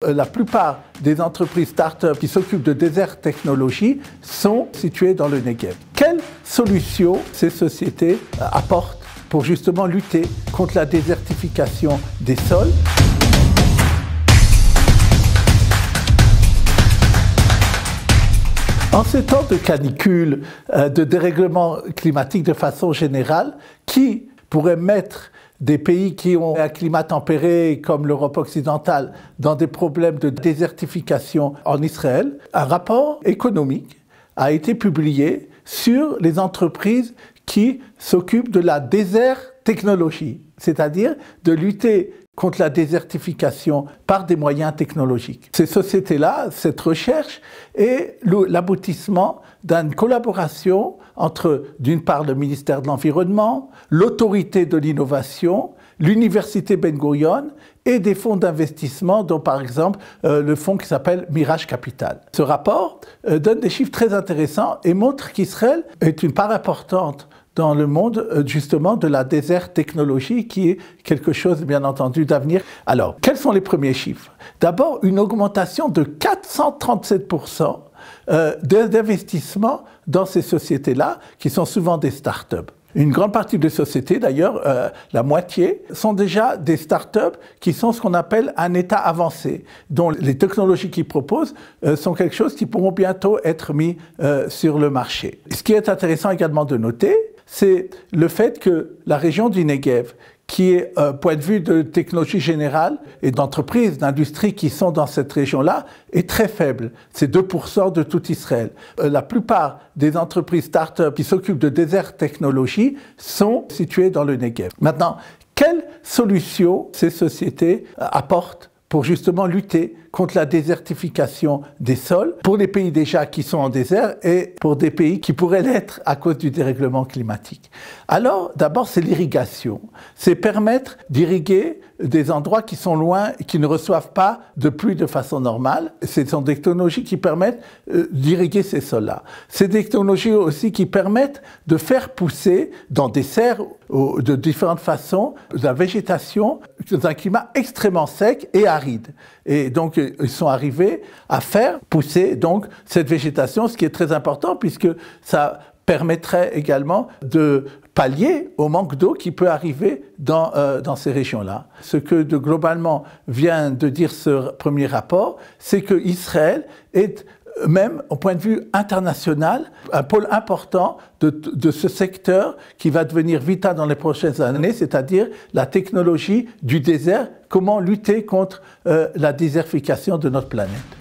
la plupart des entreprises start-up qui s'occupent de désert technologie sont situées dans le Negev. Quelles solutions ces sociétés apportent pour justement lutter contre la désertification des sols? En ces temps de canicule, de dérèglement climatique de façon générale, qui pourrait mettre des pays qui ont un climat tempéré comme l'Europe occidentale dans des problèmes de désertification en Israël? Un rapport économique a été publié sur les entreprises qui s'occupent de la désert technologie, c'est-à-dire de lutter contre la désertification par des moyens technologiques. Ces sociétés-là, cette recherche est l'aboutissement d'une collaboration entre, d'une part, le ministère de l'Environnement, l'autorité de l'innovation, l'université Ben Gurion et des fonds d'investissement, dont par exemple le fonds qui s'appelle Mirage Capital. Ce rapport donne des chiffres très intéressants et montre qu'Israël est une part importante dans le monde, justement, de la désert technologie, qui est quelque chose, bien entendu, d'avenir. Alors, quels sont les premiers chiffres? D'abord, une augmentation de 437% d'investissement dans ces sociétés-là, qui sont souvent des start-up. Une grande partie des sociétés, d'ailleurs, la moitié, sont déjà des start-up qui sont ce qu'on appelle un état avancé, dont les technologies qu'ils proposent sont quelque chose qui pourront bientôt être mis sur le marché. Ce qui est intéressant également de noter, c'est le fait que la région du Negev, qui est, point de vue de technologie générale et d'entreprises, d'industries qui sont dans cette région-là, est très faible. C'est 2% de tout Israël. La plupart des entreprises start-up qui s'occupent de désert technologie sont situées dans le Negev. Maintenant, quelles solutions ces sociétés apportent pour justement lutter contre la désertification des sols, pour les pays déjà qui sont en désert et pour des pays qui pourraient l'être à cause du dérèglement climatique? Alors, d'abord, c'est l'irrigation. C'est permettre d'irriguer des endroits qui sont loin et qui ne reçoivent pas de pluie de façon normale. Ce sont des technologies qui permettent d'irriguer ces sols-là. C'est des technologies aussi qui permettent de faire pousser dans des serres de différentes façons de la végétation dans un climat extrêmement sec et aride. Et donc, ils sont arrivés à faire pousser donc cette végétation, ce qui est très important puisque ça permettrait également de pallier au manque d'eau qui peut arriver dans ces régions-là. Ce que globalement vient de dire ce premier rapport, c'est que Israël est, même au point de vue international, un pôle important de ce secteur qui va devenir vital dans les prochaines années, c'est-à-dire la technologie du désert, comment lutter contre la désertification de notre planète.